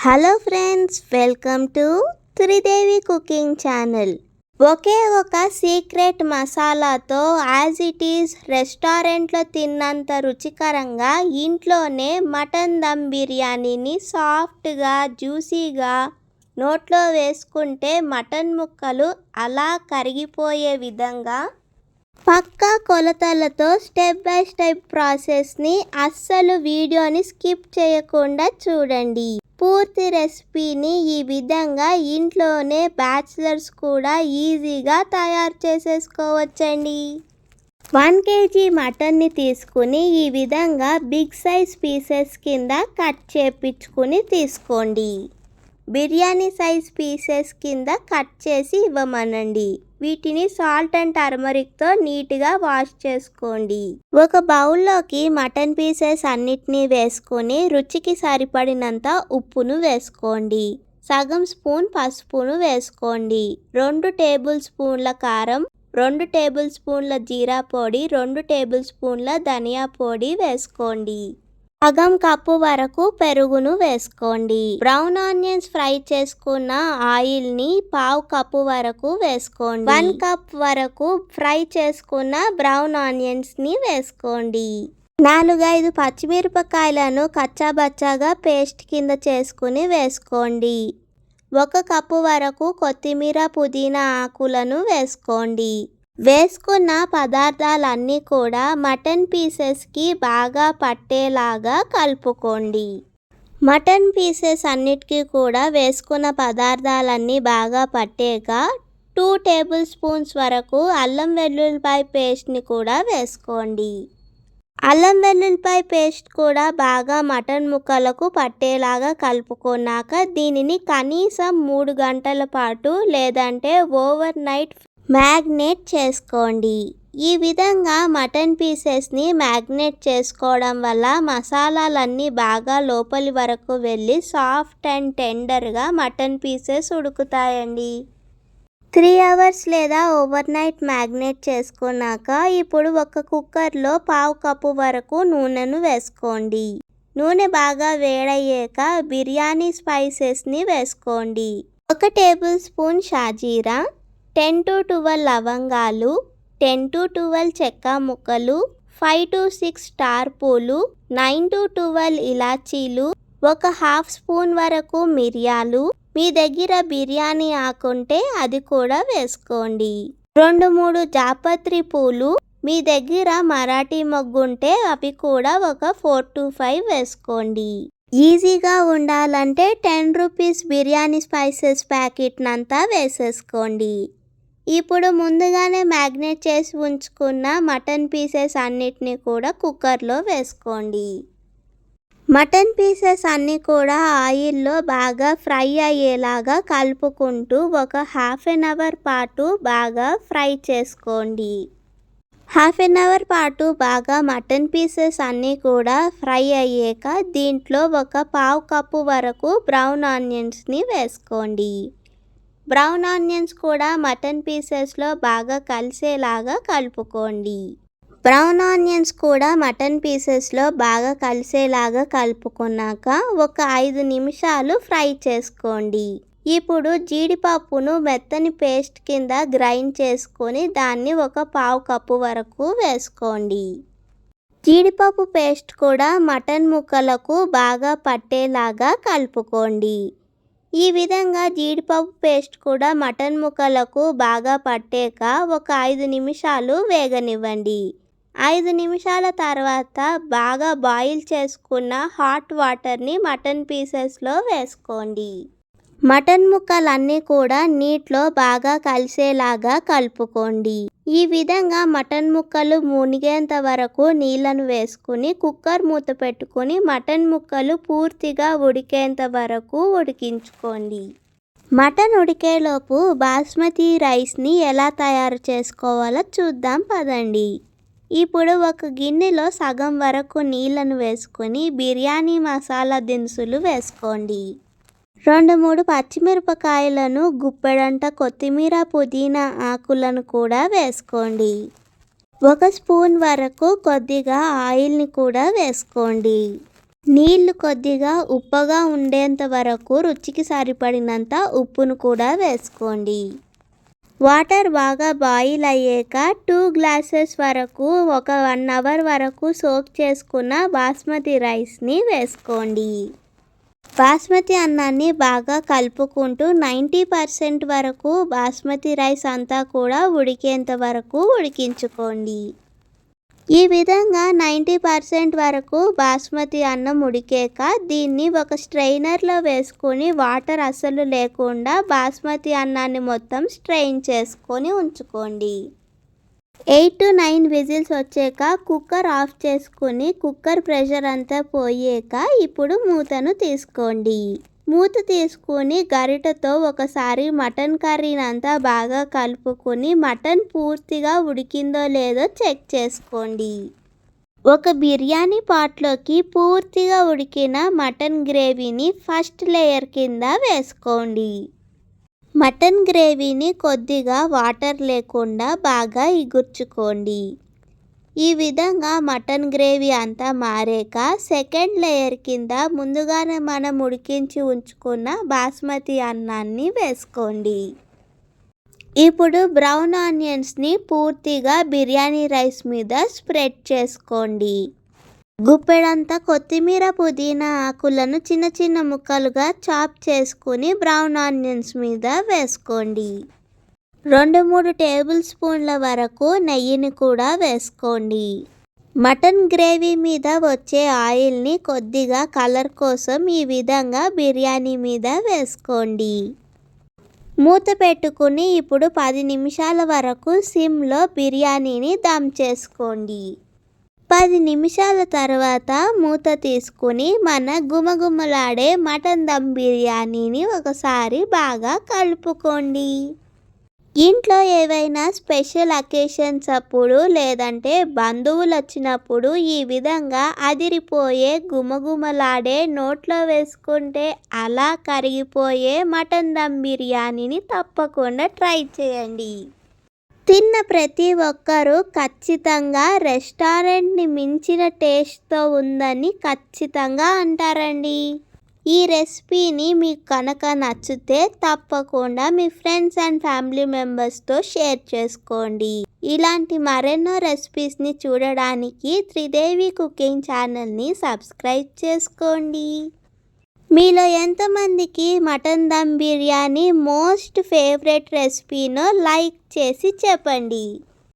Hello friends, welcome to Tridevi cooking channel. ఒకే ఒక secret మసాలాతో యాజ్ ఇట్ ఈజ్ రెస్టారెంట్లో తిన్నంత రుచికరంగా ఇంట్లోనే మటన్ దమ్ బిర్యానీని సాఫ్ట్గా జ్యూసీగా నోట్లో వేసుకుంటే మటన్ ముక్కలు అలా కరిగిపోయే విధంగా పక్కా కొలతలతో స్టెప్ బై స్టెప్ ప్రాసెస్ని అస్సలు వీడియోని స్కిప్ చేయకుండా చూడండి. పూర్తి రెసిపీని ఈ విధంగా ఇంట్లోనే బ్యాచిలర్స్ కూడా ఈజీగా తయారు చేసేసుకోవచ్చండి. 1 kg మటన్ని తీసుకుని ఈ విధంగా బిగ్ సైజ్ పీసెస్ కింద కట్ చేపించుకుని తీసుకోండి. బిర్యానీ సైజ్ పీసెస్ కింద కట్ చేసి ఇవ్వమనండి. వీటిని సాల్ట్ అండ్ టర్మరిక్తో నీట్గా వాష్ చేసుకోండి. ఒక బౌల్లోకి మటన్ పీసెస్ అన్నిటినీ వేసుకొని రుచికి సరిపడినంత ఉప్పును వేసుకోండి. సగం స్పూన్ పసుపును వేసుకోండి. 2 టేబుల్ స్పూన్ల కారం, 2 టేబుల్ స్పూన్ల జీరా పొడి, 2 టేబుల్ స్పూన్ల ధనియా పొడి వేసుకోండి. సగం కప్పు వరకు పెరుగును వేసుకోండి. బ్రౌన్ ఆనియన్స్ ఫ్రై చేసుకున్న ఆయిల్ని 1/2 కప్పు వరకు వేసుకోండి. 1 కప్ వరకు ఫ్రై చేసుకున్న బ్రౌన్ ఆనియన్స్ని వేసుకోండి. 4-5 పచ్చిమిరపకాయలను కచ్చాబచ్చాగా పేస్ట్ కింద చేసుకుని వేసుకోండి. 1 కప్పు వరకు కొత్తిమీర పుదీనా ఆకులను వేసుకోండి. వేసుకున్న పదార్థాలన్నీ కూడా మటన్ పీసెస్కి బాగా పట్టేలాగా కలుపుకోండి. మటన్ పీసెస్ అన్నిటికీ కూడా వేసుకున్న పదార్థాలన్నీ బాగా పట్టాక 2 టేబుల్ స్పూన్స్ వరకు అల్లం వెల్లుల్లిపాయ పేస్ట్ని కూడా వేసుకోండి. అల్లం వెల్లుల్లిపాయ పేస్ట్ కూడా బాగా మటన్ ముక్కలకు పట్టేలాగా కలుపుకున్నాక దీనిని కనీసం 3 గంటల పాటు లేదంటే ఓవర్ నైట్ మ్యాగ్నేట్ చేసుకోండి. ఈ విధంగా మటన్ పీసెస్ని మ్యాగ్నేట్ చేసుకోవడం వల్ల మసాలాలన్నీ బాగా లోపలి వరకు వెళ్ళి సాఫ్ట్ అండ్ టెండర్గా మటన్ పీసెస్ ఉడుకుతాయండి. 3 అవర్స్ లేదా ఓవర్ నైట్ మ్యాగ్నేట్ చేసుకున్నాక ఇప్పుడు ఒక కుక్కర్లో 1/2 కప్పు వరకు నూనెను వేసుకోండి. నూనె బాగా వేడయ్యాక బిర్యానీ స్పైసెస్ని వేసుకోండి. 1 టేబుల్ స్పూన్ షాజీరా, 10 to 12 లవంగాలు, 10 to 12 చెక్క ముక్కలు, 5 to 6 స్టార్ పూలు, 9 to 12 ఇలాచీలు, 1/2 స్పూన్ వరకు మిరియాలు, మీ దగ్గర బిర్యానీ ఆకుంటే అది కూడా వేసుకోండి. 2-3 జాపత్రి పూలు, మీ దగ్గర మరాఠీ మొగ్గుంటే అవి కూడా ఒక 4 to 5 వేసుకోండి. ఈజీగా ఉండాలంటే 10 రూపీస్ బిర్యానీ స్పైసెస్ ప్యాకెట్నంతా వేసేసుకోండి. ఇప్పుడు ముందుగానే మ్యాగ్నేట్ చేసి ఉంచుకున్న మటన్ పీసెస్ అన్నిటినీ కూడా కుక్కర్లో వేసుకోండి. మటన్ పీసెస్ అన్నీ కూడా ఆయిల్లో బాగా ఫ్రై అయ్యేలాగా కలుపుకుంటూ ఒక 1/2 అవర్ పాటు బాగా ఫ్రై చేసుకోండి. 1/2 అవర్ పాటు బాగా మటన్ పీసెస్ అన్నీ కూడా ఫ్రై అయ్యాక దీంట్లో 1/4 కప్పు వరకు బ్రౌన్ ఆనియన్స్ని వేసుకోండి. బ్రౌన్ ఆనియన్స్ కూడా మటన్ పీసెస్లో బాగా కలిసేలాగా కలుపుకోండి. బ్రౌన్ ఆనియన్స్ కూడా మటన్ పీసెస్లో బాగా కలిసేలాగా కలుపుకున్నాక ఒక 5 నిమిషాలు ఫ్రై చేసుకోండి. ఇప్పుడు జీడిపప్పును మెత్తని పేస్ట్ కింద గ్రైండ్ చేసుకొని దాన్ని 1/4 కప్పు వరకు వేసుకోండి. జీడిపప్పు పేస్ట్ కూడా మటన్ ముక్కలకు బాగా పట్టేలాగా కలుపుకోండి. ఈ విధంగా జీడిపప్పు పేస్ట్ కూడా మటన్ ముక్కలకు బాగా పట్టాక ఒక 5 నిమిషాలు వేగనివ్వండి. 5 నిమిషాల తర్వాత బాగా బాయిల్ చేసుకున్న హాట్ వాటర్ని మటన్ పీసెస్లో వేసుకోండి. మటన్ ముక్కలన్నీ కూడా నీటిలో బాగా కలిసేలాగా కలుపుకోండి. ఈ విధంగా మటన్ ముక్కలు మునిగేంత వరకు నీళ్లను వేసుకుని కుక్కర్ మూత పెట్టుకుని మటన్ ముక్కలు పూర్తిగా ఉడికేంత వరకు ఉడికించుకోండి. మటన్ ఉడికేలోపు బాస్మతి రైస్ని ఎలా తయారు చేసుకోవాలో చూద్దాం పదండి. ఇప్పుడు ఒక గిన్నెలో సగం వరకు నీళ్లను వేసుకొని బిర్యానీ మసాలా దినుసులు వేసుకోండి. 2-3 పచ్చిమిరపకాయలను, గుప్పెడంత కొత్తిమీర పుదీనా ఆకులను కూడా వేసుకోండి. 1 స్పూన్ వరకు కొద్దిగా ఆయిల్ని కూడా వేసుకోండి. నీళ్లు కొద్దిగా ఉప్పగా ఉండేంత వరకు రుచికి సరిపడినంత ఉప్పును కూడా వేసుకోండి. వాటర్ బాగా బాయిల్ అయ్యాక 2 గ్లాసెస్ వరకు ఒక 1 అవర్ వరకు సోక్ చేసుకున్న బాస్మతి రైస్ని వేసుకోండి. బాస్మతి అన్నాన్ని బాగా కలుపుకుంటూ 90% వరకు బాస్మతి రైస్ అంతా కూడా ఉడికేంత వరకు ఉడికించుకోండి. ఈ విధంగా 90% వరకు బాస్మతి అన్నం ఉడికాక దీన్ని ఒక స్ట్రైనర్లో వేసుకొని వాటర్ అస్సలు లేకుండా బాస్మతి అన్నాన్ని మొత్తం స్ట్రెయిన్ చేసుకొని ఉంచుకోండి. 8 to 9 విజిల్స్ వచ్చాక కుక్కర్ ఆఫ్ చేసుకుని కుక్కర్ ప్రెషర్ అంతా పోయాక ఇప్పుడు మూతను తీసుకోండి. మూత తీసుకుని గరిటెతో ఒకసారి మటన్ కర్రీని అంతా బాగా కలుపుకొని మటన్ పూర్తిగా ఉడికిందో లేదో చెక్ చేసుకోండి. ఒక బిర్యానీ పాట్లోకి పూర్తిగా ఉడికిన మటన్ గ్రేవీని ఫస్ట్ లేయర్ కింద వేసుకోండి. మటన్ గ్రేవీని కొద్దిగా వాటర్ లేకుండా బాగా ఇగుర్చుకోండి. ఈ విధంగా మటన్ గ్రేవీ అంతా మారాక సెకండ్ లేయర్ కింద ముందుగానే మనం ఉడికించి ఉంచుకున్న బాస్మతి అన్నాన్ని వేసుకోండి. ఇప్పుడు బ్రౌన్ ఆనియన్స్ని పూర్తిగా బిర్యానీ రైస్ మీద స్ప్రెడ్ చేసుకోండి. గుప్పెడంతా కొత్తిమీర పుదీనా ఆకులను చిన్న చిన్న ముక్కలుగా చాప్ చేసుకుని బ్రౌన్ ఆనియన్స్ మీద వేసుకోండి. 2-3 టేబుల్ స్పూన్ల వరకు నెయ్యిని కూడా వేసుకోండి. మటన్ గ్రేవీ మీద వచ్చే ఆయిల్ని కొద్దిగా కలర్ కోసం ఈ విధంగా బిర్యానీ మీద వేసుకోండి. మూత పెట్టుకుని ఇప్పుడు 10 నిమిషాల వరకు సిమ్లో బిర్యానీని దమ్ చేసుకోండి. 10 నిమిషాల తర్వాత మూత తీసుకుని మన గుమగుమలాడే మటన్ దమ్ బిర్యానీని ఒకసారి బాగా కలుపుకోండి. ఇంట్లో ఏవైనా స్పెషల్ అకేషన్స్ అప్పుడు లేదంటే బంధువులు వచ్చినప్పుడు ఈ విధంగా అదిరిపోయే గుమగుమలాడే నోట్లో వేసుకుంటే అలా కరిగిపోయే మటన్ దమ్ బిర్యానీని తప్పకుండా ట్రై చేయండి. తిన్న ప్రతి ఒక్కరూ ఖచ్చితంగా రెస్టారెంట్ని మించిన టేస్ట్తో ఉందని ఖచ్చితంగా అంటారండి. ఈ రెసిపీని మీకు కనుక నచ్చితే తప్పకుండా మీ ఫ్రెండ్స్ అండ్ ఫ్యామిలీ మెంబర్స్తో షేర్ చేసుకోండి. ఇలాంటి మరెన్నో రెసిపీస్ని చూడడానికి త్రిదేవి కుకింగ్ ఛానల్ని సబ్స్క్రైబ్ చేసుకోండి. మీలో ఎంతమందికి mutton dum biryani most favourite రెసిపీనో లైక్ చేసి చెప్పండి.